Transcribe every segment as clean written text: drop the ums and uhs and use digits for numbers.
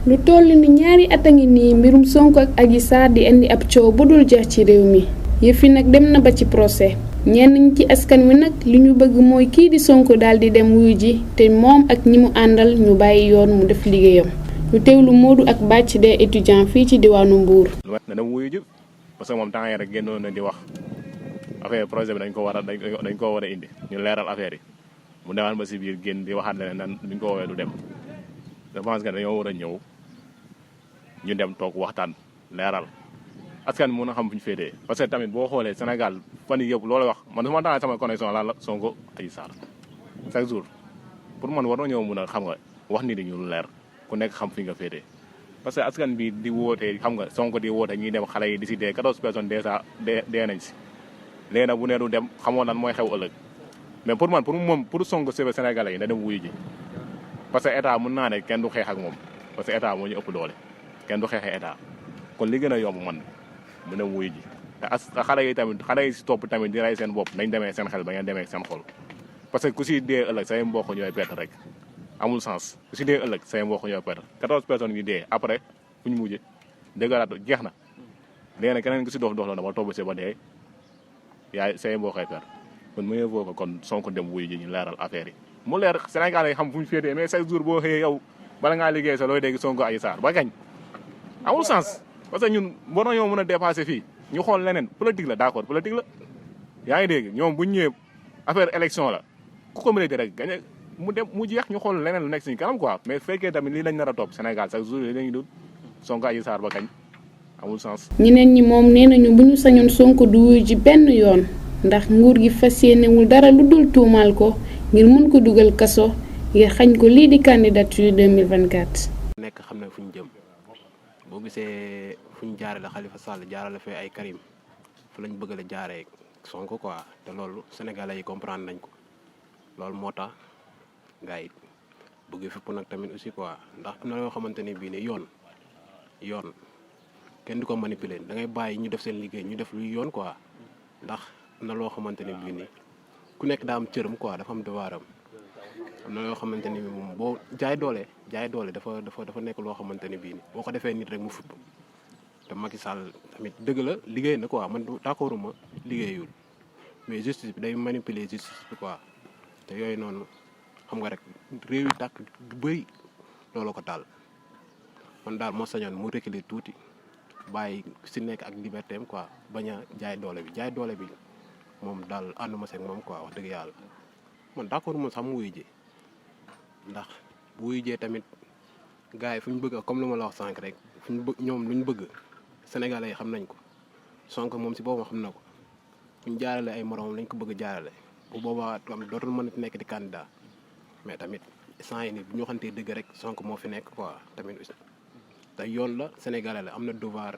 lu toll ni ñaari at a ngi nii mbirum Sonko ak Adji Sarr di indi ab coow bu dul jeex ci réew mi yëf yi nag dem na ba ci procès ñenn ñi ci askan wi nag li ñu bëgg mooy kii di Sonko daal di dem wuyu ji te moom ak ñi mu àndal ñu bàyyi yoon mu def liggéeyam lu teewlu Modou ak bàcc des étudiants fii ci diwaanu Mbour. na dem wuyu ji parce que moom temps yii rek génnoon na di wax affaire projet bi dañ ko war a indi ñu leeral affaire yi mu demaan ba si biir génn di waxaat ne nan duñ ko woowee du dem je pense que dañoo war a ñëw ñu dem toog waxtaan leeral askan bi mën a xam fu ñu féetee parce que tamit boo xoolee Sénégal fan yii yëpp loolu wax man su ma taxee sama connexion la Sonko Adji Sarr chaque jour pour man war na ñëw mun a xam nga wax nit ñi ñu leer ku nekk xam fi nga féetee parce que askan bi di wootee xam nga Sonko di woote ñuy dem xale yi di si dee 14 personnes déjà dee nañ si léegi nag bu nee du dem xamoon lan mooy xew ëllëg mais pour man pour Sonko sauver Sénégalais yi na dem wuyu ji parce que état mën naa ne kenn du xeex ak moom parce que état moo ñu ëpp doole kenn du xeexee état kon li gën a yomb man mu ne wuyu ji te xale yi si topp tamit di rey seen bopp nañ demee seen xel ba ngeen demee seen xol parce que ku si dee ëllëg say mbokk ñooy perte rek amul sens ku si dee ëllëg say mbokk ñooy perte 14 personnes yu dee après fu ñu mujjee dëggalaat jeex na léegi nag keneen ku si dox la dama topp si ba dee yaay say mbokk ay perte kon mu yëgoo ko kon Sonko dem wuyu ji ñu leeral affaire yi mu leer Sénégal yi xam fu ñu féetee mais chaque jour boo xëyee yow bala ngaa liggéey sa looy dégg Sonko Adji Sarr ba kañ amul sens parce que ñun war nañoo mën a dépasser fii ñu xool leneen politique la d'accord politique la yaa ngi dégg ñoom bu ñu ñëwee affaire élection la ku ko mérité rek gañ mu dem mu jeex ñu xool leneen lu nekk suñu kanam quoi mais fekkee tamit lii lañ nar a topp Sénégal chaque jour li lañuy dul Sonko Adji Sarr ba kañ amul sens. ñeneen ñi moom nee nañu bu ñu sañoon Sonko du wuyu ji benn yoon ndax nguur gi fas yéenewul dara lu dul tuumaal ko ngir mën ko dugal kaso ngir xañ ko lii di candidature 2024. nekk xam ne fu ñu jëm boo gisee fu ñu jaarale Khalifa Sall jaarale fee ay Karim fu lañ bëgg la jaaree Sonko quoi te loolu sénégalais yi comprendre nañ ko loolu moo tax gars yi bëgg fépp nag tamit aussi quoi ndax am na yoo xamante ni bii ne yoon kenn du ko manipuler da ngay bàyyi ñu def seen liggéey ñu def luy yoon quoi ndax am na loo xamante ni bii nii ku nekk daa am cëram quoi dafa am devoiram am na yoo xamante ni moom boo jaay doole dafa nekk loo xamante ni bii nii boo ko defee nit rek mu fudd te Macky Sall tamit dëgg la liggéey na quoi man d'accorduma liggéeyul mais justice bi day manipuler justice bi quoi te yooyu noonu xam nga rek réew yi tàkk du bëri loolu ko taal man daal moo sañoon mu reculer tuuti bàyyi si nekk ak liberté am quoi bañ a jaay doole bi moom daal ànduma seeg moom quoi wax dëgg yàlla man d'accord moom sax mu wuyu ji ndax bu wuyu jee tamit gars yi fu ñu bëgg comme lu ma la wax sànq rek fu ñu bëgg ñoom lu ñu bëgg sénégalais yi xam nañ ko Sonko moom si boppam xam na ko fu ñu jaarale ay moromam lañ ko bëgg jaarale bu boobaa tam dootul mën a nekk di candidat mais tamit instant yi nii bu ñu waxantee dëgg rek Sonko moo fi nekk quoi tamit te yoon la sénégalais la am na devoir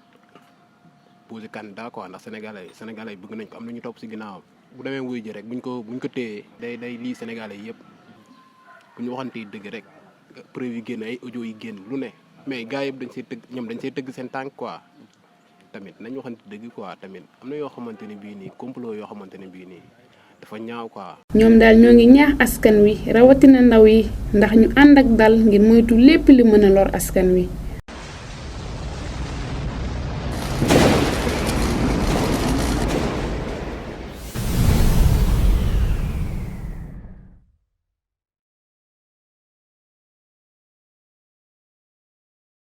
posé candidat quoi ndax sénégalais yi bëgg nañ ko am na ñu topp si ginnaawam bu demee wuy ji rek buñ ko téyee day lii sénégalais yi yëpp bu ñu waxantee dëgg rek preuve yi génn ay audio yi génn lu ne mais gars yëpp dañ see tëgg seen tànk quoi tamit nañ waxante dëgg quoi tamit am na yoo xamante ne bii nii complot yoo xamante ne bii nii dafa ñaaw quoi. ñoom daal ñoo ngi ñaax askan wi rawatina ndaw yi ndax ñu ànd ak dal ngir moytu lépp li mën a lor askan wi.